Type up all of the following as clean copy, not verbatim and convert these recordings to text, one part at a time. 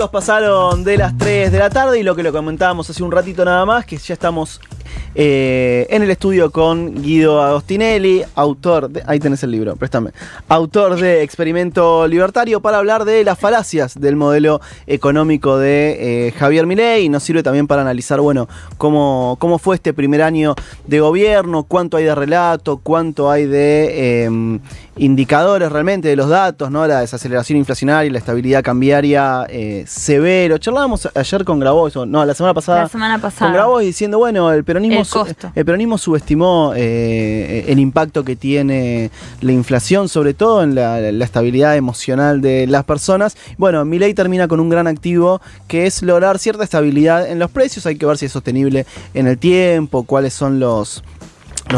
minutos pasaron de las 3 de la tarde y lo que lo comentábamos hace un ratito nada más, que ya estamos en el estudio con Guido Agostinelli, autor de, ahí tenés el libro, préstame, autor de Experimento Libertario, para hablar de las falacias del modelo económico de Javier Milei. Y nos sirve también para analizar, bueno, cómo fue este primer año de gobierno, cuánto hay de relato, cuánto hay de indicadores realmente de los datos, ¿no? La desaceleración inflacionaria y la estabilidad cambiaria severo. Charlábamos ayer con Grabois, no, la semana pasada. La semana pasada. Con Grabois diciendo, bueno, el peronismo subestimó el impacto que tiene la inflación, sobre todo en la estabilidad emocional de las personas. Bueno, Milei termina con un gran activo, que es lograr cierta estabilidad en los precios. Hay que ver si es sostenible en el tiempo, cuáles son los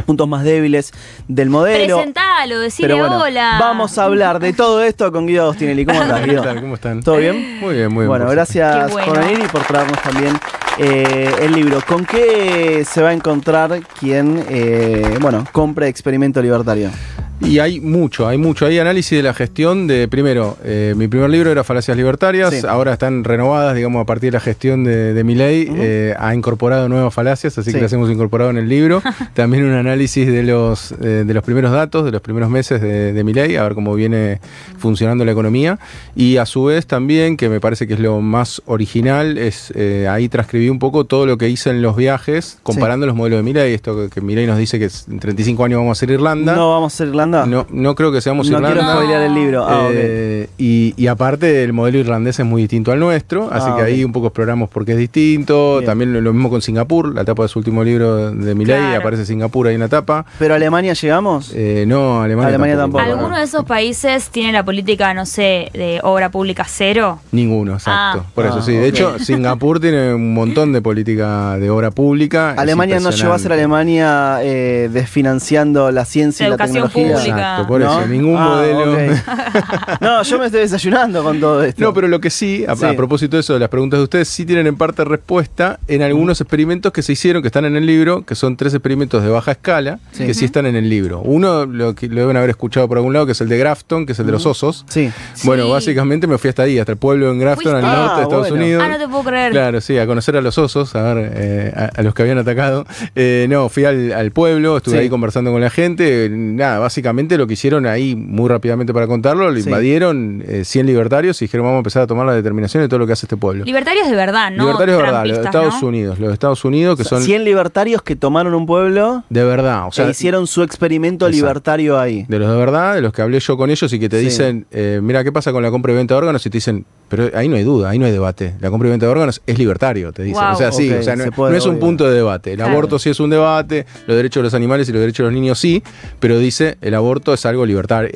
puntos más débiles del modelo. Presentalo, decile hola. Vamos a hablar de todo esto con Guido Agostinelli. ¿Cómo estás, Guido? ¿Cómo están? ¿Todo bien? Muy bien, muy bien. Bueno, gracias por venir y por traernos también el libro. ¿Con qué se va a encontrar quien compre Experimento Libertario? Y hay mucho. Hay análisis de la gestión de, primero, mi primer libro era Falacias Libertarias, sí. Ahora están renovadas, digamos, a partir de la gestión de Milei, ha incorporado nuevas falacias, así que las hemos incorporado en el libro. También un análisis de los primeros datos, de los primeros meses de Milei, a ver cómo viene funcionando la economía. Y a su vez también, que me parece que es lo más original, es ahí transcribí un poco todo lo que hice en los viajes, comparando los modelos de Milei, esto que Milei nos dice que en 35 años vamos a ser Irlanda. No vamos a ser Irlanda. No creo que seamos Irlanda. No quiero spoilear el libro. Okay. Y aparte el modelo irlandés es muy distinto al nuestro, así que ahí un poco exploramos por qué es distinto. Bien. También lo mismo con Singapur, la tapa de su último libro de Milei, aparece Singapur ahí en la tapa. ¿Pero Alemania llegamos? No, Alemania tampoco. ¿Alguno de esos países tiene la política, no sé, de obra pública cero? Ninguno, exacto. Por eso sí. De hecho, Singapur tiene un montón de política de obra pública. Alemania no llegó a ser Alemania desfinanciando la ciencia y la tecnología. Exacto, por eso, ningún modelo. Okay. No, yo me estoy desayunando con todo esto. No, pero lo que sí, a propósito de eso, de las preguntas de ustedes, sí tienen en parte respuesta en algunos experimentos que se hicieron, que están en el libro, que son 3 experimentos de baja escala, que sí están en el libro. Uno, lo deben haber escuchado por algún lado, que es el de Grafton, que es el de los osos. Sí. Bueno, básicamente me fui hasta ahí, hasta el pueblo en Grafton, al norte de Estados Unidos. No te puedo creer. Claro, sí, a conocer a los osos, a ver, a los que habían atacado. No, fui al pueblo, estuve ahí conversando con la gente. Nada, básicamente lo que hicieron ahí, muy rápidamente para contarlo, lo invadieron 100 libertarios y dijeron, vamos a empezar a tomar la determinación de todo lo que hace este pueblo. Libertarios de verdad, ¿no? Libertarios de verdad, los de Estados Unidos. Los de Estados Unidos, que son 100 libertarios que tomaron un pueblo de verdad, o sea, hicieron su experimento libertario ahí. De los de verdad, de los que hablé yo con ellos y que te dicen, mira, ¿qué pasa con la compra y venta de órganos? Y te dicen, pero ahí no hay duda, ahí no hay debate. La compra y venta de órganos es libertario, te dicen. O sea, sí, o sea, no es un punto de debate. El aborto sí es un debate, los derechos de los animales y los derechos de los niños sí, pero dice, el aborto es algo libertario.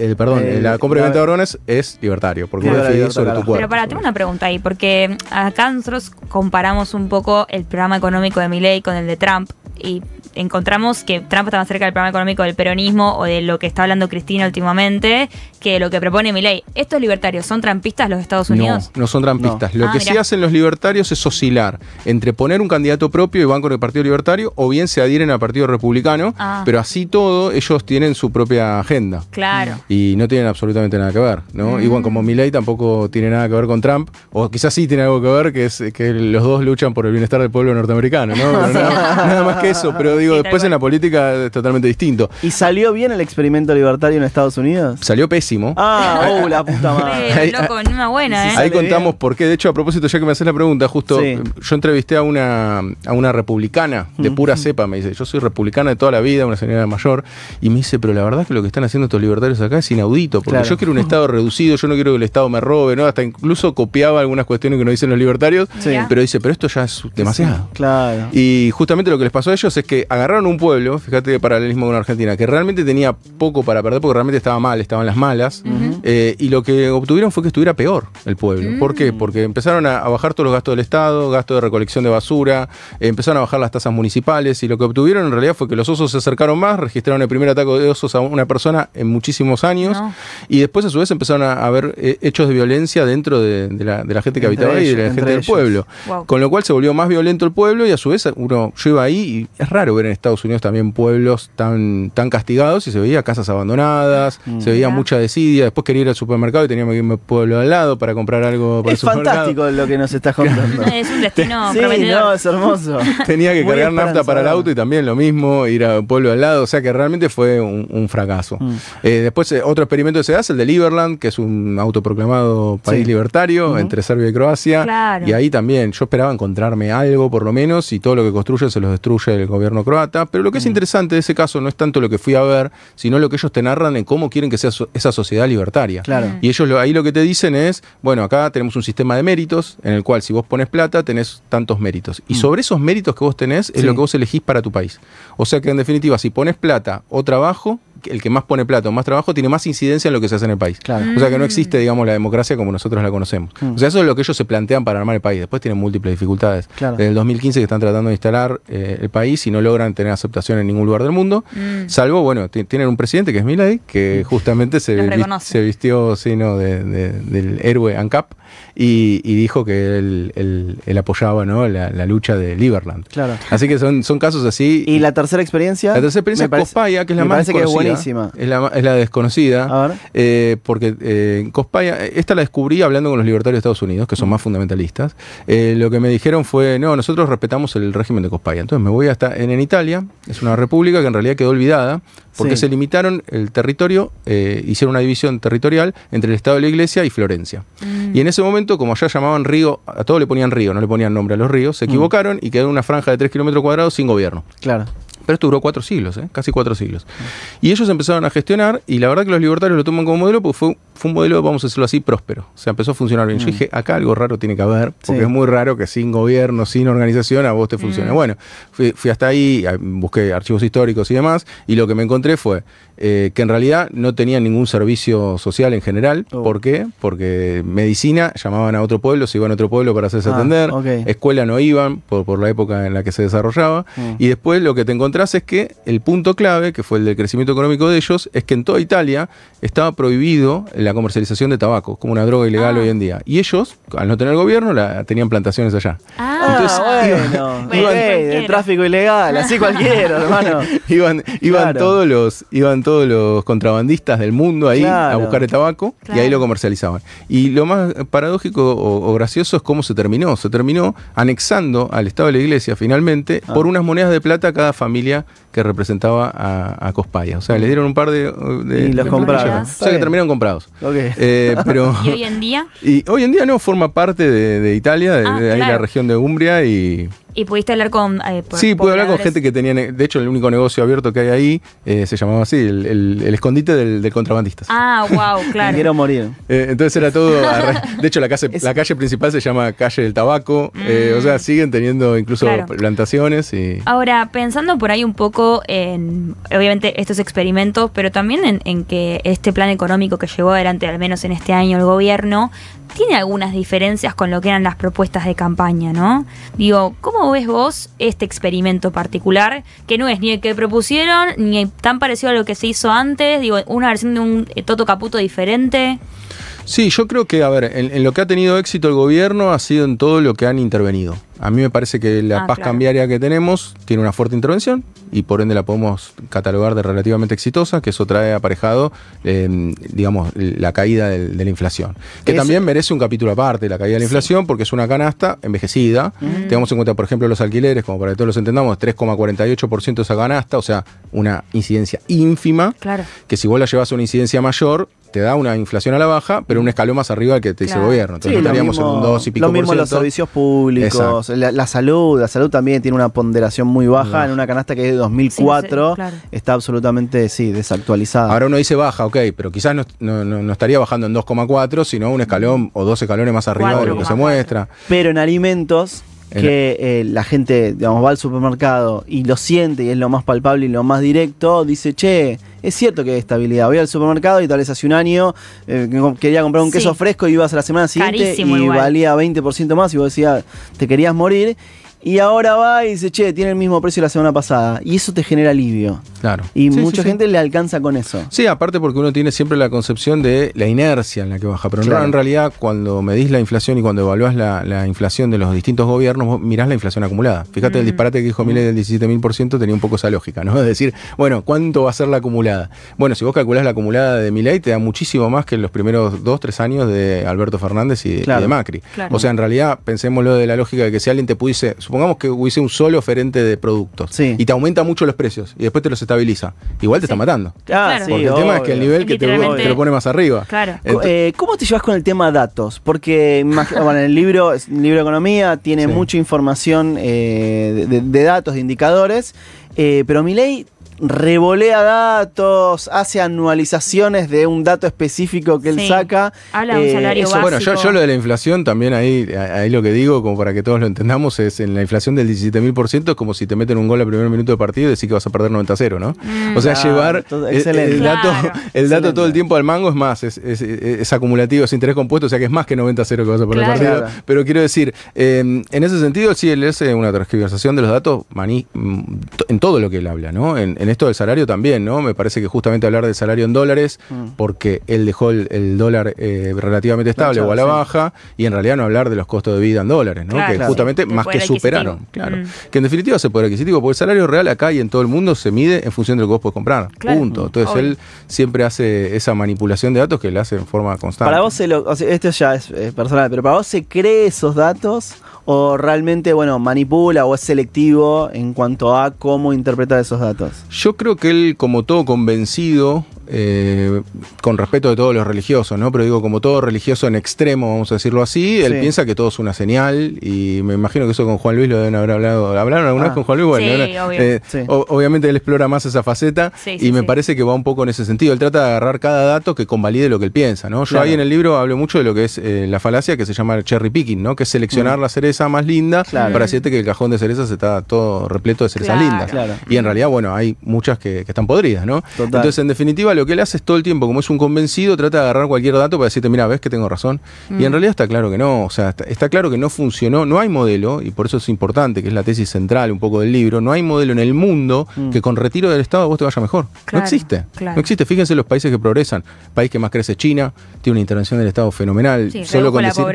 La compra y venta de órganos es libertario, porque vos decidís sobre tu cuerpo. Pero tengo una pregunta ahí, porque acá nosotros comparamos un poco el programa económico de Milei con el de Trump y encontramos que Trump está más cerca del programa económico del peronismo o de lo que está hablando Cristina últimamente que lo que propone Milei. ¿Estos libertarios son trampistas los Estados Unidos? No son trampistas. Lo que sí hacen los libertarios es oscilar entre poner un candidato propio y van con el Partido Libertario o bien se adhieren al Partido Republicano, pero así todo ellos tienen su propia agenda. Claro. Y no tienen absolutamente nada que ver, ¿no? Igual como Milei tampoco tiene nada que ver con Trump, o quizás sí tiene algo que ver, que es que los dos luchan por el bienestar del pueblo norteamericano, ¿no? Nada más que eso, pero digo, después en la política es totalmente distinto. ¿Y salió bien el experimento libertario en Estados Unidos? Salió pésimo. La puta madre. Loco, una buena, Ahí contamos por qué. De hecho, a propósito, ya que me haces la pregunta, justo yo entrevisté a una republicana de pura cepa, me dice, yo soy republicana de toda la vida, una señora mayor, y me dice, pero la verdad es que lo que están haciendo estos libertarios acá es inaudito, porque yo quiero un Estado reducido, yo no quiero que el Estado me robe, ¿no? Hasta incluso copiaba algunas cuestiones que nos dicen los libertarios, pero dice, pero esto ya es demasiado. Claro. Y justamente lo que les pasó a ellos es que agarraron un pueblo, fíjate el paralelismo con Argentina, que realmente tenía poco para perder, porque realmente estaba mal, estaban las malas, y lo que obtuvieron fue que estuviera peor el pueblo. ¿Por qué? Porque empezaron a bajar todos los gastos del Estado, gastos de recolección de basura, empezaron a bajar las tasas municipales, y lo que obtuvieron en realidad fue que los osos se acercaron más, registraron el primer ataque de osos a una persona en muchísimos años, y después a su vez empezaron a haber hechos de violencia dentro de la gente que habitaba ahí y de la gente del pueblo. Con lo cual se volvió más violento el pueblo, y a su vez yo iba ahí y y es raro ver en Estados Unidos también pueblos tan castigados, y se veía casas abandonadas, se veía mucha desidia. Después quería ir al supermercado y teníamos que irme al pueblo de al lado para comprar algo para el supermercado. Es fantástico lo que nos estás contando. Es un destino sí, prometedor. no, es hermoso. Tenía que Muy cargar nafta para el esperanzador. auto y también lo mismo, ir al pueblo de al lado. O sea que realmente fue un fracaso. Después otro experimento que se hace, el de Liberland, que es un autoproclamado país libertario entre Serbia y Croacia. Claro. Y ahí también yo esperaba encontrarme algo por lo menos, y todo lo que construyen se los destruye el gobierno croata. Pero lo que es interesante de ese caso no es tanto lo que fui a ver, sino lo que ellos te narran en cómo quieren que sea esa sociedad libertaria. Claro. Y ellos ahí lo que te dicen es, bueno, acá tenemos un sistema de méritos en el cual si vos pones plata tenés tantos méritos. Y sobre esos méritos que vos tenés es lo que vos elegís para tu país. O sea que en definitiva, si pones plata o trabajo, el que más pone plata o más trabajo tiene más incidencia en lo que se hace en el país. Claro. O sea que no existe, digamos, la democracia como nosotros la conocemos. O sea, eso es lo que ellos se plantean para armar el país. Después tienen múltiples dificultades. Claro. Desde el 2015 que están tratando de instalar el país y no logran tener aceptación en ningún lugar del mundo. Salvo, bueno, tienen un presidente que es Milei, que justamente se vistió del héroe ANCAP y dijo que él apoyaba, ¿no?, la lucha de Liberland. Claro. Así que son casos así. ¿Y la tercera experiencia? La tercera experiencia es Cospaya, que es la más parece que es desconocida. buenísima. Es la desconocida. A ver. Porque Cospaya, esta la descubrí hablando con los libertarios de Estados Unidos, que son más fundamentalistas. Lo que me dijeron fue, no, nosotros respetamos el régimen de Cospaya. Entonces me voy hasta en Italia, es una república que en realidad quedó olvidada, porque se limitaron el territorio, hicieron una división territorial entre el Estado de la Iglesia y Florencia. Y en ese momento, como allá llamaban río, a todo le ponían río, no le ponían nombre a los ríos, se equivocaron y quedó una franja de 3 kilómetros cuadrados sin gobierno. Claro. Pero esto duró 4 siglos, casi 4 siglos. Y ellos empezaron a gestionar, y la verdad que los libertarios lo toman como modelo, porque fue un modelo, vamos a decirlo así, próspero. O sea, empezó a funcionar bien. Yo dije, acá algo raro tiene que haber, porque es muy raro que sin gobierno, sin organización, a vos te funcione. Bueno, fui hasta ahí, busqué archivos históricos y demás, y lo que me encontré fue que en realidad no tenían ningún servicio social en general. ¿Por qué? Porque medicina llamaban a otro pueblo, se iban a otro pueblo para hacerse atender, escuela no iban por la época en la que se desarrollaba, y después lo que te encontrás es que el punto clave, que fue el del crecimiento económico de ellos, es que en toda Italia estaba prohibido la comercialización de tabaco, como una droga ilegal hoy en día. Y ellos, al no tener gobierno, tenían plantaciones allá. Entonces, el tráfico ilegal, así cualquiera, hermano. Iban todos los contrabandistas del mundo ahí a buscar el tabaco, y ahí lo comercializaban. Y lo más paradójico o gracioso es cómo se terminó. Se terminó anexando al Estado de la Iglesia finalmente por unas monedas de plata a cada familia que representaba a Cospaya. O sea, le dieron un par de y los compraron. O sea, que terminaron comprados. Pero ¿Y hoy en día? Y hoy en día no, forma parte de Italia, de ahí la región de Umbria. ¿Y pudiste hablar con sí, pude hablar con gente que tenía, de hecho el único negocio abierto que hay ahí se llamaba así, el escondite del contrabandistas. Wow, claro. Me quiero morir. Entonces era todo, de hecho la calle principal se llama Calle del Tabaco, o sea, siguen teniendo incluso plantaciones. Ahora, pensando por ahí un poco en, obviamente, estos experimentos, pero también en que este plan económico que llevó adelante, al menos en este año, el gobierno, tiene algunas diferencias con lo que eran las propuestas de campaña, ¿no? Digo, ¿cómo ves vos este experimento particular, que no es ni el que propusieron, ni tan parecido a lo que se hizo antes? Digo, una versión de un Toto Caputo diferente. Sí, yo creo que, a ver, en lo que ha tenido éxito el gobierno ha sido en todo lo que han intervenido. A mí me parece que la paz cambiaria que tenemos tiene una fuerte intervención y por ende la podemos catalogar de relativamente exitosa, que eso trae aparejado, digamos, la caída de la inflación. Que también merece un capítulo aparte, la caída de la inflación, porque es una canasta envejecida. Tengamos en cuenta, por ejemplo, los alquileres, como para que todos los entendamos, 3,48% de esa canasta, o sea, una incidencia ínfima, que si vos la llevas a una incidencia mayor, te da una inflación a la baja, pero un escalón más arriba del que te dice el gobierno. Entonces estaríamos en un 2 y pico. Lo mismo los servicios públicos, la salud también tiene una ponderación muy baja en una canasta que es de 2004, está absolutamente desactualizada. Ahora uno dice baja, pero quizás no estaría bajando en 2,4, sino un escalón o 2 escalones más arriba de lo que se muestra. Pero en alimentos, que la gente, digamos, va al supermercado y lo siente y es lo más palpable y lo más directo, dice, che, es cierto que hay estabilidad. Voy al supermercado y tal vez hace un año quería comprar un queso fresco y ibas a la semana siguiente carísimo, y valía 20% más y vos decías, te querías morir. Y ahora va y dice, che, tiene el mismo precio de la semana pasada. Y eso te genera alivio. Claro. Y mucha gente le alcanza con eso. Sí, aparte porque uno tiene siempre la concepción de la inercia en la que baja, pero en realidad cuando medís la inflación y cuando evaluás la inflación de los distintos gobiernos, vos mirás la inflación acumulada. Fíjate el disparate que dijo Milei del 17.000%, tenía un poco esa lógica, ¿no? Es decir, bueno, ¿cuánto va a ser la acumulada? Bueno, si vos calculás la acumulada de Milei, te da muchísimo más que en los primeros 2-3 años de Alberto Fernández y de Macri. Claro. O sea, en realidad, pensémoslo de la lógica de que si alguien te pudiese, supongamos que hubiese un solo oferente de productos y te aumenta mucho los precios y después te los estabiliza, igual te está matando. Porque el tema es que el nivel que te lo pone más arriba. Claro. ¿Cómo te llevas con el tema datos? Porque bueno, el libro de economía tiene mucha información de datos, de indicadores, pero Milei revolea datos, hace anualizaciones de un dato específico que él saca. Habla de un salario básico. Bueno, yo lo de la inflación también ahí lo que digo, como para que todos lo entendamos, es en la inflación del 17.000% es como si te meten un gol al primer minuto de partido y decís que vas a perder 90-0 ¿no? O sea, llevar el dato todo el tiempo al mango es más, es acumulativo, es interés compuesto, o sea que es más que 90-0 que vas a perder el partido. Claro. Pero quiero decir, en ese sentido, sí, él es una transcribización de los datos en todo lo que él habla, ¿no? En esto del salario también, ¿no? Me parece que justamente hablar del salario en dólares, porque él dejó el dólar relativamente estable o a la baja, y en realidad no hablar de los costos de vida en dólares, ¿no? Claro, que justamente más que superaron. Claro. Que en definitiva se poder adquisitivo, porque el salario real acá y en todo el mundo se mide en función de lo que vos podés comprar. Claro. Punto. Entonces él siempre hace esa manipulación de datos que él hace en forma constante. Para vos, esto ya es personal, pero para vos se cree esos datos o realmente, bueno, manipula o es selectivo en cuanto a cómo interpretar esos datos. Yo creo que él, como todo convencido, con respeto de todos los religiosos, ¿no? Pero digo, como todo religioso en extremo, vamos a decirlo así, él piensa que todo es una señal, y me imagino que eso con Juan Luis lo deben haber hablado. ¿Hablaron alguna vez con Juan Luis? Bueno, obviamente él explora más esa faceta y me parece que va un poco en ese sentido. Él trata de agarrar cada dato que convalide lo que él piensa, ¿no? Yo ahí en el libro hablo mucho de lo que es la falacia que se llama cherry picking, ¿no? Que es seleccionar la cereza más linda para decirte que el cajón de cerezas está todo repleto de cerezas lindas. Y en realidad, bueno, hay muchas que están podridas, ¿no? Entonces, en definitiva, lo que él hace es todo el tiempo, como es un convencido, trata de agarrar cualquier dato para decirte, mira, ves que tengo razón. Y en realidad está claro que no, o sea, está claro que no funcionó, no hay modelo, y por eso es importante, que es la tesis central un poco del libro, no hay modelo en el mundo que con retiro del Estado vos te vaya mejor. No existe. No existe. Fíjense los países que progresan. El país que más crece es China, tiene una intervención del Estado fenomenal. Solo con decir,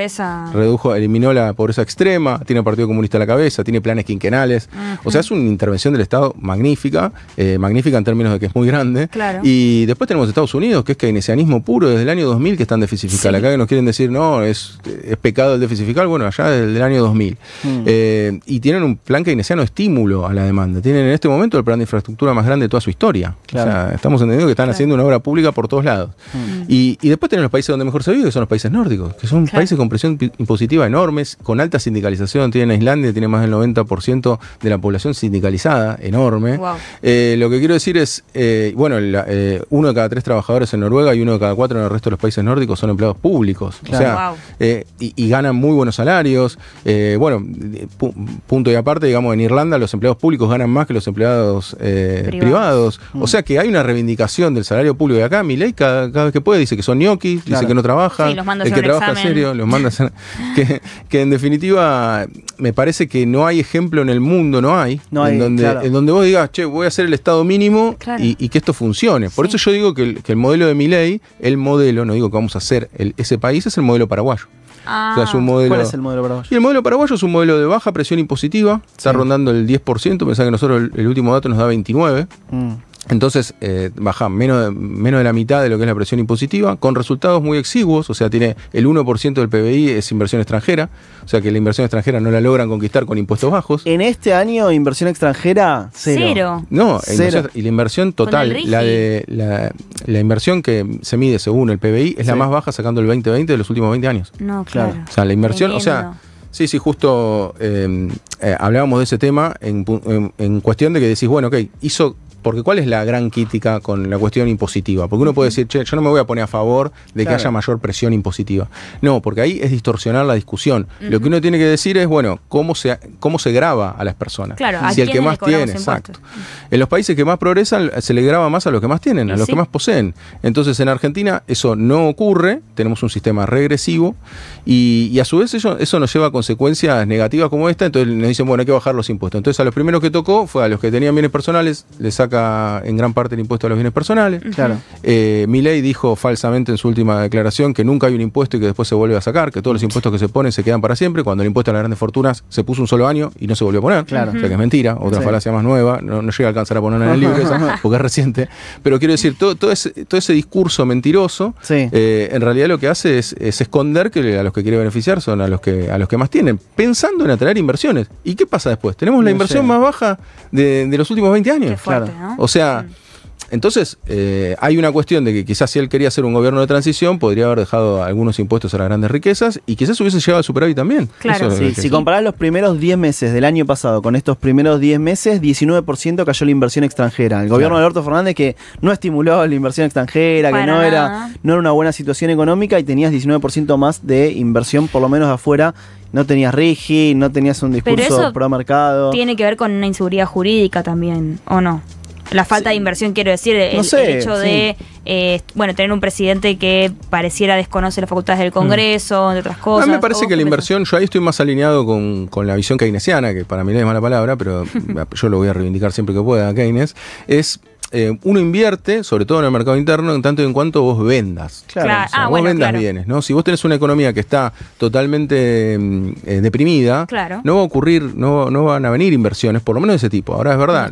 eliminó la pobreza extrema, tiene el Partido Comunista a la cabeza, tiene planes quinquenales. O sea, es una intervención del Estado magnífica, magnífica en términos de que es muy grande. Y después tenemos Estados Unidos, que es keynesianismo puro desde el año 2000, que están déficit fiscal. Acá que nos quieren decir, no, es pecado el déficit fiscal, bueno, allá desde el año 2000. Y tienen un plan keynesiano de estímulo a la demanda. Tienen en este momento el plan de infraestructura más grande de toda su historia. O sea, estamos entendiendo que están haciendo una obra pública por todos lados. Y después tenemos los países donde mejor se vive, que son los países nórdicos, que son países con presión impositiva enormes, con alta sindicalización. Tienen Islandia, tiene más del 90% de la población sindicalizada, enorme. Lo que quiero decir es, bueno, uno de cada 3 trabajadores en Noruega y 1 de cada 4 en el resto de los países nórdicos son empleados públicos. O sea, y ganan muy buenos salarios. Bueno, punto y aparte, digamos, en Irlanda los empleados públicos ganan más que los empleados privados. O sea que hay una reivindicación del salario público. Y acá Milei cada vez que puede dice que son ñoquis, dice que no trabajan, el que trabaja serio, los manda a hacer. Que en definitiva me parece que no hay ejemplo en el mundo, en donde vos digas, che, voy a hacer el Estado mínimo y que esto funcione. Por eso yo digo que el modelo de Milei, no digo que vamos a hacer ese país, es el modelo paraguayo. O sea, es un modelo, ¿cuál es el modelo paraguayo? Y el modelo paraguayo es un modelo de baja presión impositiva, está rondando el 10%, pensá que nosotros el último dato nos da 29%. Entonces baja menos de la mitad de lo que es la presión impositiva, con resultados muy exiguos. O sea, tiene el 1% del PBI es inversión extranjera, o sea que la inversión extranjera no la logran conquistar con impuestos bajos. En este año, inversión extranjera, cero. No, y la inversión total, la inversión que se mide según el PBI es la más baja sacando el 2020 de los últimos 20 años. No, claro. O sea, la inversión, o sea... Sí, justo hablábamos de ese tema en cuestión de que decís, bueno, ok, porque ¿cuál es la gran crítica con la cuestión impositiva? Porque uno puede decir, che, yo no me voy a poner a favor de que haya mayor presión impositiva. No, porque ahí es distorsionar la discusión. Lo que uno tiene que decir es, bueno, cómo se grava a las personas. Claro, si el que más tiene, exacto. En los países que más progresan se le grava más a los que más tienen, a los que más poseen. Entonces en Argentina eso no ocurre, tenemos un sistema regresivo y a su vez eso nos lleva a consecuencias negativas como esta. Entonces nos dicen, bueno, hay que bajar los impuestos. Entonces a los primeros que tocó fue a los que tenían bienes personales, les saca saca en gran parte el impuesto a los bienes personales. Claro. Milei dijo falsamente en su última declaración que nunca hay un impuesto y que después se vuelve a sacar, que todos los impuestos que se ponen se quedan para siempre, cuando el impuesto a las grandes fortunas se puso un solo año y no se volvió a poner. Claro. O sea que es mentira, otra falacia más nueva, no llega a alcanzar a ponerla en el libro esa, porque es reciente. Pero quiero decir, todo ese discurso mentiroso, en realidad lo que hace es esconder que a los que quiere beneficiar son a los que más tienen, pensando en atraer inversiones. ¿Y qué pasa después? Tenemos la inversión más baja de los últimos 20 años. Qué fuerte, ¿no? O sea, entonces hay una cuestión de que quizás si él quería hacer un gobierno de transición, podría haber dejado algunos impuestos a las grandes riquezas y quizás hubiese llegado al superávit también. Claro. Si comparás los primeros 10 meses del año pasado con estos primeros 10 meses, 19% cayó la inversión extranjera. El gobierno de Alberto Fernández, que no estimuló la inversión extranjera, que no era una buena situación económica, y tenías 19% más de inversión, por lo menos de afuera. No tenías RIGI, no tenías un discurso pro mercado. Tiene que ver con una inseguridad jurídica también, ¿o no? La falta de inversión, quiero decir, el hecho de tener un presidente que pareciera desconoce las facultades del Congreso, entre otras cosas. A mí me parece que la inversión, yo ahí estoy más alineado con la visión keynesiana, que para mí no es mala palabra, pero yo lo voy a reivindicar siempre que pueda, Keynes, es... uno invierte, sobre todo en el mercado interno, en tanto y en cuanto vos vendas. Claro. O sea, vos vendas bienes, ¿no? Si vos tenés una economía que está totalmente deprimida, no va a ocurrir, no van a venir inversiones, por lo menos de ese tipo. Ahora es verdad,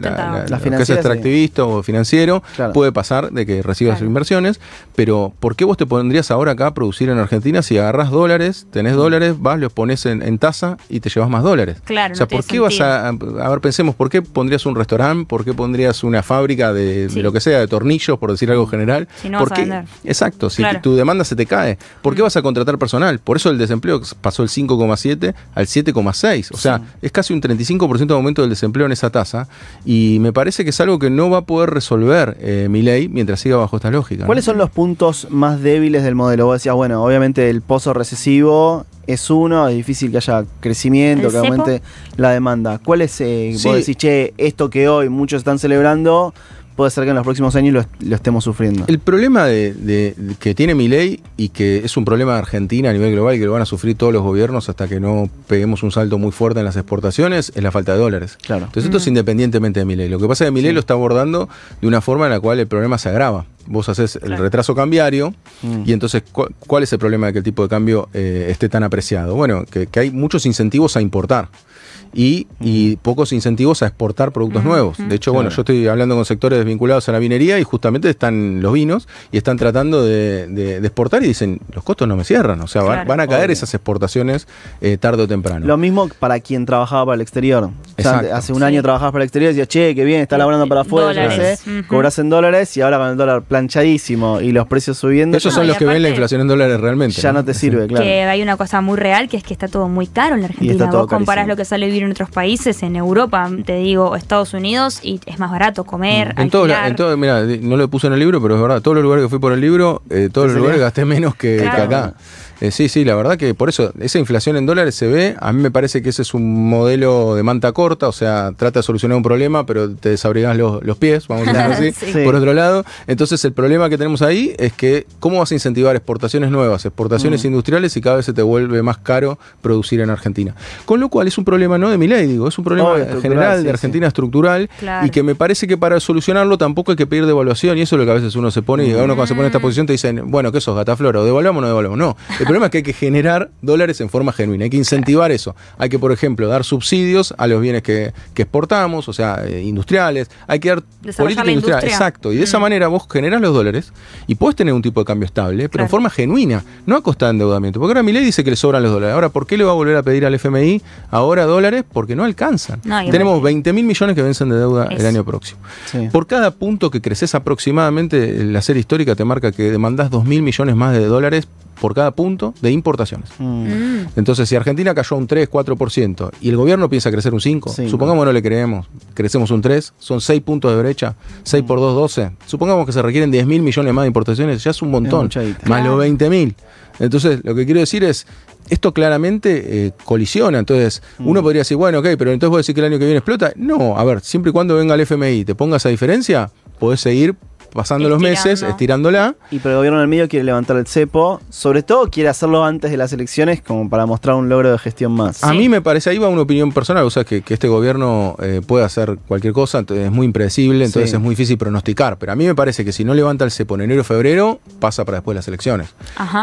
lo que es extractivista o financiero, puede pasar de que recibas inversiones, pero ¿por qué vos te pondrías ahora acá a producir en Argentina si agarrás dólares, tenés dólares, vas, los pones en tasa y te llevas más dólares? Claro, o sea, ¿por qué vas a ver, pensemos, ¿por qué pondrías un restaurante? ¿Por qué pondrías una fábrica de lo que sea, de tornillos, por decir algo general? Si no vas a vender. Exacto, si tu demanda se te cae, ¿por qué vas a contratar personal? Por eso el desempleo pasó del 5,7 al 7,6. O sea, es casi un 35% de aumento del desempleo en esa tasa, y me parece que es algo que no va a poder resolver Milei mientras siga bajo esta lógica. ¿Cuáles son los puntos más débiles del modelo? Vos decías, bueno, obviamente el pozo recesivo es uno, es difícil que haya crecimiento, que aumente la demanda. ¿Cuál es, vos decís, esto que hoy muchos están celebrando, puede ser que en los próximos años lo estemos sufriendo? El problema que tiene Milei, y que es un problema de Argentina a nivel global y que lo van a sufrir todos los gobiernos hasta que no peguemos un salto muy fuerte en las exportaciones, es la falta de dólares. Claro. Entonces esto es independientemente de Milei. Lo que pasa es que Milei lo está abordando de una forma en la cual el problema se agrava. Vos haces el retraso cambiario y entonces ¿cuál es el problema de que el tipo de cambio esté tan apreciado? Bueno, que hay muchos incentivos a importar. Y pocos incentivos a exportar productos nuevos. De hecho, bueno, yo estoy hablando con sectores vinculados a la vinería y justamente están los vinos y están tratando de exportar y dicen, los costos no me cierran. O sea, van a caer esas exportaciones tarde o temprano. Lo mismo para quien trabajaba para el exterior. O sea, hace un año trabajabas para el exterior y decías, che, qué bien, está laburando para afuera, cobras en dólares, y ahora con el dólar planchadísimo y los precios subiendo. Esos son los que ven la inflación en dólares realmente. Ya no te sirve, claro. Que hay una cosa muy real, que es que está todo muy caro en la Argentina. Vos comparás lo que sale vivir en otros países, en Europa, te digo, Estados Unidos, y es más barato comer, alquilar. Mira, no lo puse en el libro, pero es verdad, todos los lugares que fui por el libro, todos los lugares gasté menos que acá. Sí, la verdad que por eso, esa inflación en dólares se ve. A mí me parece que ese es un modelo de manta corta, o sea, trata de solucionar un problema, pero te desabrigás los pies, vamos a decir así, por otro lado. Entonces el problema que tenemos ahí es que ¿cómo vas a incentivar exportaciones nuevas, exportaciones industriales, si cada vez se te vuelve más caro producir en Argentina? Con lo cual es un problema no de Milei, digo, es un problema general de Argentina estructural, y que me parece que para solucionarlo tampoco hay que pedir devaluación, y eso es lo que a veces uno se pone, y uno cuando se pone en esta posición te dicen, bueno, ¿qué sos, gataflora? ¿O devaluamos o no devaluamos? No. El problema es que hay que generar dólares en forma genuina, hay que incentivar eso. Hay que, por ejemplo, dar subsidios a los bienes que exportamos, o sea, industriales, hay que dar política industrial. Exacto, y de esa manera vos generás los dólares y podés tener un tipo de cambio estable, pero en forma genuina, no a costa de endeudamiento. Porque ahora Milei dice que le sobran los dólares. Ahora, ¿por qué le va a volver a pedir al FMI ahora dólares? Porque no alcanzan. Tenemos 20.000 millones que vencen de deuda el año próximo. Por cada punto que creces aproximadamente, la serie histórica te marca que demandás 2.000 millones más de dólares por cada punto de importaciones. Entonces, si Argentina cayó un 3, 4% y el gobierno piensa crecer un 5%, supongamos no le creemos, crecemos un 3%, son 6 puntos de brecha, 6 por 2, 12. Supongamos que se requieren 10.000 millones más de importaciones, ya es un montón, más los 20.000. Entonces, lo que quiero decir es, esto claramente colisiona. Entonces, uno podría decir, bueno, ok, pero entonces vos decís que el año que viene explota. No, a ver, siempre y cuando venga el FMI y te ponga esa diferencia, podés seguir pasando los meses, estirándola. Y pero el gobierno del medio quiere levantar el cepo, sobre todo quiere hacerlo antes de las elecciones como para mostrar un logro de gestión más. A mí me parece, ahí va una opinión personal, o sea, que este gobierno puede hacer cualquier cosa, entonces es muy impredecible, entonces es muy difícil pronosticar, pero a mí me parece que si no levanta el cepo en enero o febrero, pasa para después de las elecciones.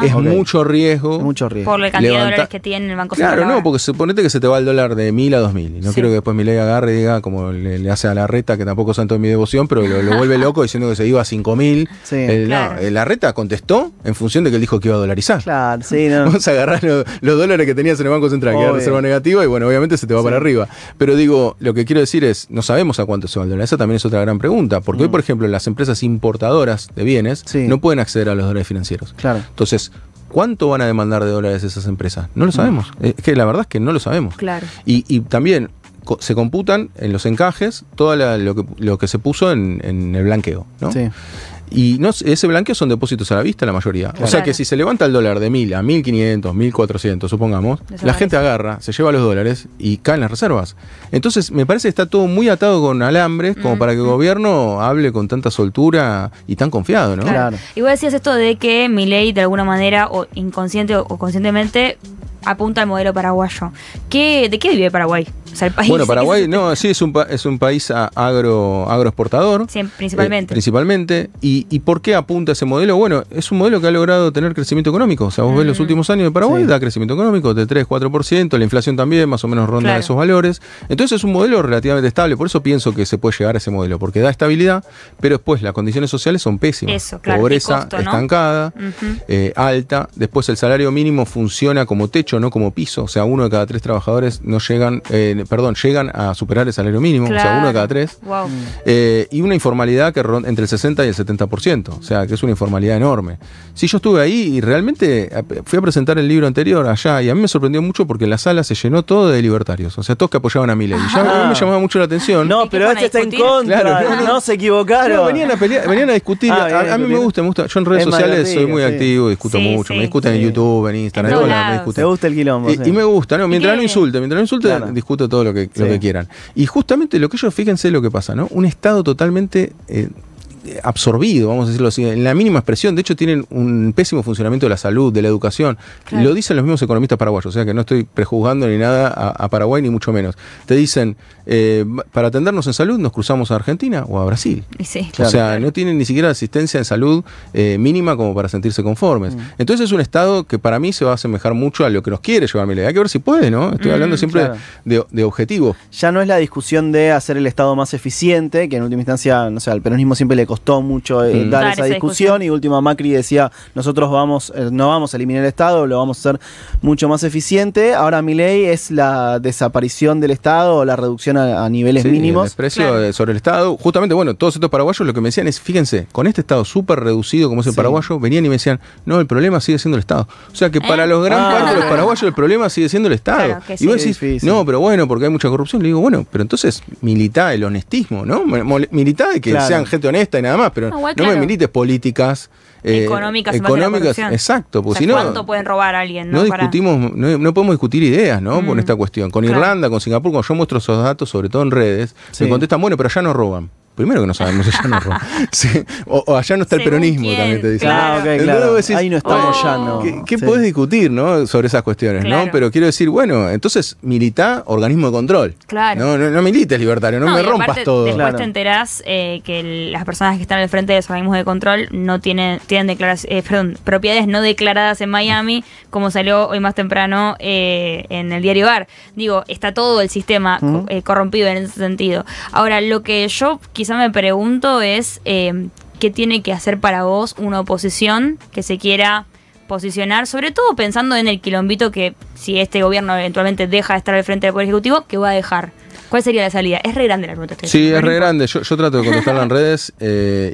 Es mucho riesgo. Mucho riesgo. Por la cantidad de dólares que tiene el Banco Central. Claro, no, porque suponete que se te va el dólar de 1.000 a 2.000, y no quiero que después Milei agarre y diga, como le hace a Larreta, que tampoco santo de mi devoción, pero lo vuelve loco diciendo que se iba a 5.000. No, Larreta contestó en función de que él dijo que iba a dolarizar. Claro, sí, no. Vamos a agarrar los dólares que tenías en el Banco Central, que era reserva negativa, y bueno, obviamente se te va para arriba. Pero digo, lo que quiero decir es, no sabemos a cuánto se va el dólar. Esa también es otra gran pregunta, porque hoy, por ejemplo, las empresas importadoras de bienes no pueden acceder a los dólares financieros. Claro. Entonces, ¿cuánto van a demandar de dólares esas empresas? No lo sabemos. Es que la verdad es que no lo sabemos. Claro. Y también se computan en los encajes todo lo que se puso en el blanqueo, ¿no? Sí. Y ese blanqueo son depósitos a la vista la mayoría. Claro. O sea que si se levanta el dólar de 1.000 a 1.500, 1.400, supongamos, la gente agarra, se lleva los dólares y caen las reservas. Entonces me parece que está todo muy atado con alambres como para que el gobierno hable con tanta soltura y tan confiado, ¿no? Claro. Y vos decías esto de que Milei de alguna manera, o inconsciente o conscientemente, apunta al modelo paraguayo. ¿De qué vive Paraguay? O sea, el país. Bueno, Paraguay sí es un país agroexportador. Sí, principalmente. Principalmente. ¿Y por qué apunta a ese modelo? Bueno, es un modelo que ha logrado tener crecimiento económico. O sea, vos ves los últimos años de Paraguay, da crecimiento económico de 3-4%, la inflación también más o menos ronda esos valores. Entonces es un modelo relativamente estable. Por eso pienso que se puede llegar a ese modelo, porque da estabilidad, pero después las condiciones sociales son pésimas. Eso, claro. Pobreza Costo, ¿no? estancada, alta. Después el salario mínimo funciona como techo, no como piso. O sea, 1 de cada 3 trabajadores llegan a superar el salario mínimo. Claro. O sea, 1 de cada 3. Wow. Y una informalidad que ronda entre el 60 y el 70%. O sea, que es una informalidad enorme. Sí, yo estuve ahí y realmente fui a presentar el libro anterior allá, y a mí me sorprendió mucho porque la sala se llenó todo de libertarios. O sea, todos que apoyaban a Milei. Y ya a mí me llamaba mucho la atención. No, pero este está en contra. Claro, no se equivocaron. No, venían a discutir. A mí me gusta. Yo en redes sociales soy muy activo, discuto mucho. Me discuten en YouTube, en Instagram. Me discuten. ¿Te gusta el quilombo? Y me gusta, ¿no? Mientras no insulte, discuto todo lo que quieran. Y justamente lo que ellos, fíjense lo que pasa, ¿no? Un Estado totalmente absorbido, vamos a decirlo así, en la mínima expresión. De hecho, tienen un pésimo funcionamiento de la salud, de la educación. Claro. Lo dicen los mismos economistas paraguayos, o sea que no estoy prejuzgando ni nada a Paraguay, ni mucho menos. Te dicen, para atendernos en salud nos cruzamos a Argentina o a Brasil. Sí, o sea, no tienen ni siquiera asistencia en salud mínima como para sentirse conformes. Entonces es un Estado que para mí se va a asemejar mucho a lo que nos quiere llevar Milei. Hay que ver si puede, ¿no? Estoy hablando siempre de objetivo. Ya no es la discusión de hacer el Estado más eficiente, que en última instancia, no sé, al peronismo siempre le costó mucho dar esa discusión, y última Macri decía, nosotros no vamos a eliminar el Estado, lo vamos a hacer mucho más eficiente. Ahora Milei es la desaparición del Estado o la reducción a niveles mínimos. El desprecio sobre el Estado. Justamente, bueno, todos estos paraguayos lo que me decían es, fíjense, con este Estado súper reducido como es el paraguayo, venían y me decían, no, el problema sigue siendo el Estado. O sea que para los gran parte de los paraguayos el problema sigue siendo el Estado. Claro, y vos decís, no, pero bueno, porque hay mucha corrupción. Le digo, bueno, pero entonces militá el honestismo, ¿no? Militá de que sean gente honesta y nada más, pero no me milites políticas económicas, exacto, porque si no, ¿cuánto pueden robar a alguien? No discutimos, no podemos discutir ideas, ¿no? Con esta cuestión. Con Irlanda, con Singapur, cuando yo muestro esos datos, sobre todo en redes, me contestan, bueno, pero allá no roban. Primero que no sabemos, allá no roban. O allá no está el peronismo, también te dicen. Claro. Decís, ahí no estamos ya, ¿no? ¿Qué podés discutir, no? Sobre esas cuestiones, ¿no? Pero quiero decir, bueno, entonces militá organismo de control. Claro. No milites libertario, no me rompas todo. Después te enterás que las personas que están al frente de los organismos de control no tienen propiedades no declaradas en Miami, como salió hoy más temprano en el diario AR. Digo, está todo el sistema corrompido en ese sentido. Ahora, lo que yo quizá me pregunto es qué tiene que hacer para vos una oposición que se quiera posicionar, sobre todo pensando en el quilombito que si este gobierno eventualmente deja de estar al frente del Poder Ejecutivo, que va a dejar. ¿Cuál sería la salida? Es re grande la pregunta. Sí, es re grande. Yo trato de contestarla en redes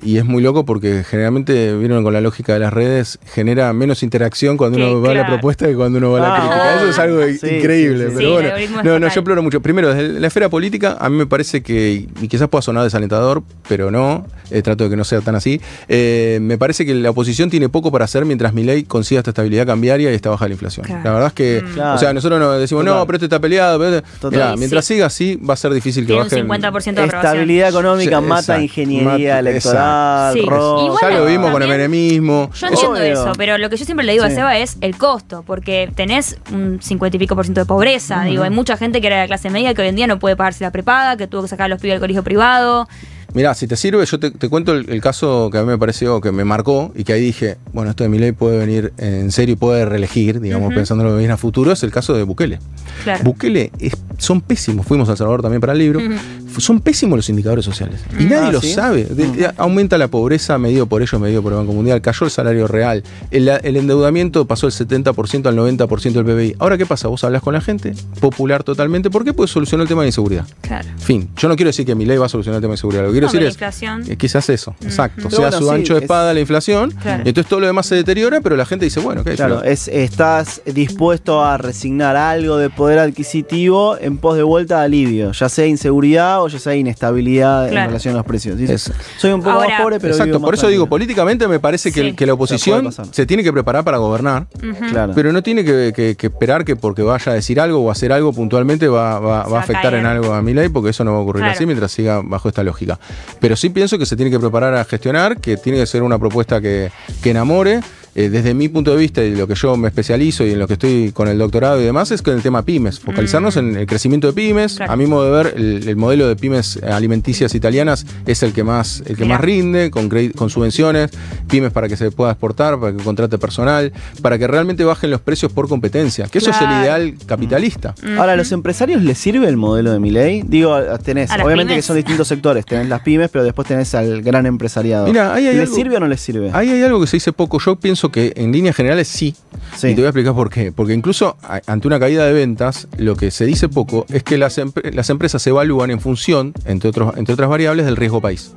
y es muy loco porque generalmente, vieron con la lógica de las redes, genera menos interacción cuando uno va a la propuesta que cuando uno va a la crítica. Eso es algo increíble. Pero bueno, yo exploro mucho. Primero, desde la esfera política, a mí me parece que, y quizás pueda sonar desalentador, pero no, trato de que no sea tan así. Me parece que la oposición tiene poco para hacer mientras Milei consiga esta estabilidad cambiaria y esta baja de la inflación. Claro. La verdad es que, o sea, nosotros nos decimos, no, pero este está peleado. Mirá, mientras siga así, va a ser difícil que baje. Un 50% de aprobación. Estabilidad económica mata ingeniería electoral, robo. Ya lo vimos con el menemismo. Yo entiendo eso, pero lo que yo siempre le digo a Seba es el costo, porque tenés un 50 y pico % de pobreza. Digo, hay mucha gente que era de la clase media que hoy en día no puede pagarse la prepaga, que tuvo que sacar a los pibes del colegio privado. Mirá, si te sirve, yo te cuento el caso que a mí me pareció, que me marcó, y que ahí dije, bueno, esto de Milei puede venir en serio y puede reelegir, digamos, pensando en lo que viene a futuro, es el caso de Bukele. Claro. Bukele son pésimos, fuimos a El Salvador también para el libro, son pésimos los indicadores sociales. Y nadie lo sabe. Aumenta la pobreza medido por ellos, medido por el Banco Mundial, cayó el salario real, el endeudamiento pasó del 70% al 90% del PBI. Ahora, ¿qué pasa? Vos hablas con la gente, popular totalmente, ¿por qué? Pues solucionar el tema de inseguridad. Claro. Fin, yo no quiero decir que Milei va a solucionar el tema de inseguridad, lo que quiero decir es quizás eso, exacto. O sea, bueno, su ancho de espada la inflación, y entonces todo lo demás se deteriora, pero la gente dice, bueno, ¿qué? Claro, estás dispuesto a resignar algo de poder adquisitivo en pos de vuelta de alivio, ya sea inseguridad o ya sea inestabilidad en relación a los precios. Dices, soy un poco más pobre, pero exacto, vivo más por eso digo, políticamente me parece que la oposición se tiene que preparar para gobernar, pero no tiene que esperar que porque vaya a decir algo o hacer algo puntualmente va a afectar en algo a Milei, porque eso no va a ocurrir así mientras siga bajo esta lógica. Pero sí pienso que se tiene que preparar a gestionar, que tiene que ser una propuesta que enamore. Desde mi punto de vista y lo que yo me especializo y en lo que estoy con el doctorado y demás es con el tema pymes, focalizarnos en el crecimiento de pymes. A mi modo de ver, el modelo de pymes alimenticias italianas es el que más rinde, con subvenciones, pymes para que se pueda exportar, para que contrate personal, para que realmente bajen los precios por competencia, que eso es el ideal capitalista. Ahora, ¿a los empresarios les sirve el modelo de Milei? Digo, tenés, obviamente pymes? Que son distintos sectores, tenés las pymes, pero después tenés al gran empresariado. Mira, ¿Les sirve o no les sirve? Ahí hay algo que se dice poco, yo pienso que en líneas generales sí. Y te voy a explicar por qué. Porque incluso ante una caída de ventas, lo que se dice poco es que las empresas se evalúan en función, entre otras variables, del riesgo país.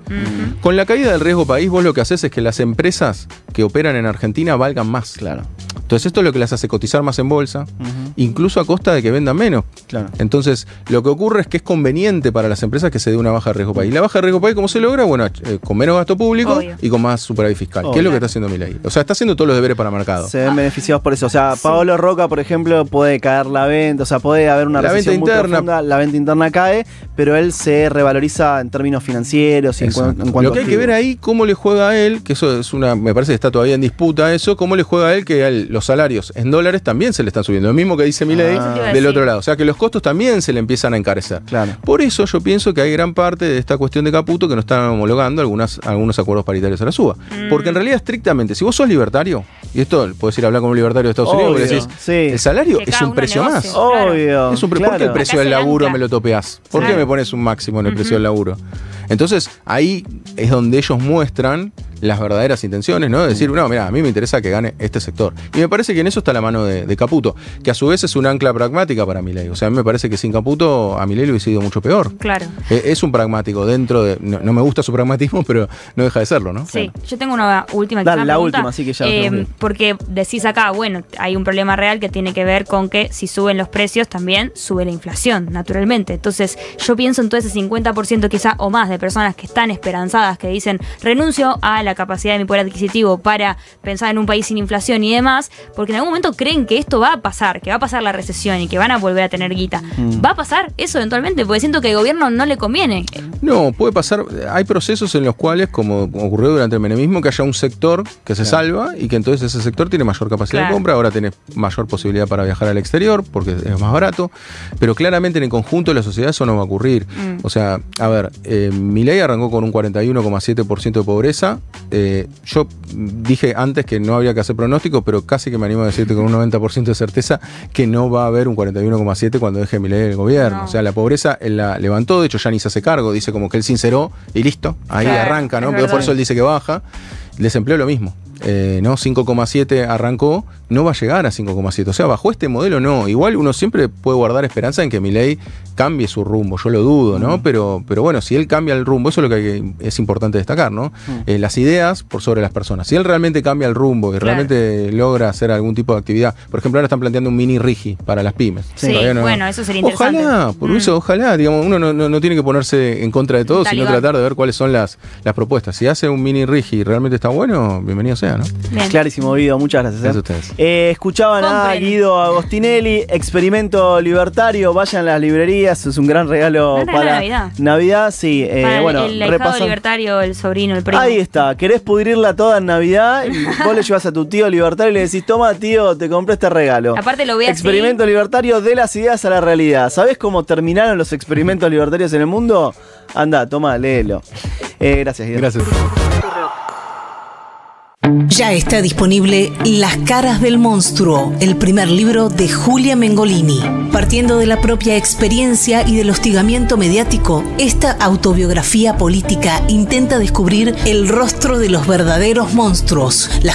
Con la caída del riesgo país, vos lo que haces es que las empresas que operan en Argentina valgan más. Claro. Entonces esto es lo que las hace cotizar más en bolsa, incluso a costa de que vendan menos. Claro. Entonces lo que ocurre es que es conveniente para las empresas que se dé una baja de riesgo país. La baja de riesgo país, ¿cómo se logra? Bueno, con menos gasto público y con más superávit fiscal. ¿Qué es lo que está haciendo Milei? O sea, está haciendo todos los deberes para mercado. Se ven beneficiados por eso. O sea, Paolo Roca, por ejemplo, puede caer la venta, o sea, puede haber una recesión muy profunda, la venta interna cae, pero él se revaloriza en términos financieros y en cuanto lo que hay que ver ahí, cómo le juega a él, que eso es me parece que está todavía en disputa eso, cómo le juega a él que los salarios en dólares también se le están subiendo. Lo mismo que dice Milei del otro lado. O sea, que los costos también se le empiezan a encarecer. Claro. Por eso yo pienso que hay gran parte de esta cuestión de Caputo que no están homologando algunos acuerdos paritarios a la suba. Porque en realidad, estrictamente, si vos sos libertario, y esto puedes ir a hablar con un libertario de Estados Unidos, porque decís, el salario es un precio más. Obvio. Es un ¿Por qué el precio del laburo me lo topeás? ¿Por qué me pones un máximo en el precio del laburo? Entonces, ahí es donde ellos muestran las verdaderas intenciones, ¿no? De decir, no, mira, a mí me interesa que gane este sector. Y me parece que en eso está la mano de Caputo, que a su vez es un ancla pragmática para Milei. O sea, a mí me parece que sin Caputo a Milei le hubiese ido mucho peor. Claro. Es un pragmático dentro de... No me gusta su pragmatismo, pero no deja de serlo, ¿no? Sí, yo tengo una última la última, así que ya... porque decís acá, bueno, hay un problema real que tiene que ver con que si suben los precios también sube la inflación, naturalmente. Entonces, yo pienso en todo ese 50% quizá o más de personas que están esperanzadas, que dicen, renuncio a la capacidad de mi poder adquisitivo para pensar en un país sin inflación y demás, porque en algún momento creen que esto va a pasar, que va a pasar la recesión y que van a volver a tener guita. ¿Va a pasar eso eventualmente? Porque siento que al gobierno no le conviene. No, puede pasar. Hay procesos en los cuales, como ocurrió durante el menemismo, que haya un sector que se salva y que entonces ese sector tiene mayor capacidad de compra, ahora tiene mayor posibilidad para viajar al exterior porque es más barato, pero claramente en el conjunto de la sociedad eso no va a ocurrir. O sea, a ver, Milei arrancó con un 41,7% de pobreza. Yo dije antes que no habría que hacer pronóstico, pero casi que me animo a decirte con un 90% de certeza que no va a haber un 41,7% cuando deje Milei el gobierno. O sea, la pobreza él la levantó, de hecho ya ni se hace cargo, dice como que él sinceró y listo, ahí arranca, ¿no? Pero por eso él dice que baja. El desempleo lo mismo. ¿no? 5,7 arrancó, no va a llegar a 5,7. O sea, bajo este modelo no. Igual uno siempre puede guardar esperanza en que Milei cambie su rumbo. Yo lo dudo, ¿no? Pero bueno, si él cambia el rumbo, eso es lo que es importante destacar, ¿no? Las ideas por sobre las personas. Si él realmente cambia el rumbo y realmente logra hacer algún tipo de actividad, por ejemplo, ahora están planteando un mini RIGI para las pymes. Sí, bueno, eso sería interesante. Ojalá, por eso, ojalá, digamos, uno no tiene que ponerse en contra de todo, sino tratar de ver cuáles son las propuestas. Si hace un mini RIGI y realmente está bueno, bienvenido sea, ¿no? Bien. Clarísimo, Guido, muchas gracias. Gracias a ustedes. Escuchaban a Guido Agostinelli, Experimento Libertario, vayan a las librerías, es un gran regalo para Navidad, sí. Para el ahijado libertario, el sobrino, el primo. Ahí está, querés pudrirla toda en Navidad, y vos le llevas a tu tío libertario y le decís, toma tío, te compré este regalo. Aparte lo voy a Experimento libertario, de las ideas a la realidad. ¿Sabés cómo terminaron los experimentos libertarios en el mundo? Anda, toma, léelo. Gracias, Guido. Gracias. Ya está disponible Las caras del monstruo, el primer libro de Julia Mengolini. Partiendo de la propia experiencia y del hostigamiento mediático, esta autobiografía política intenta descubrir el rostro de los verdaderos monstruos, las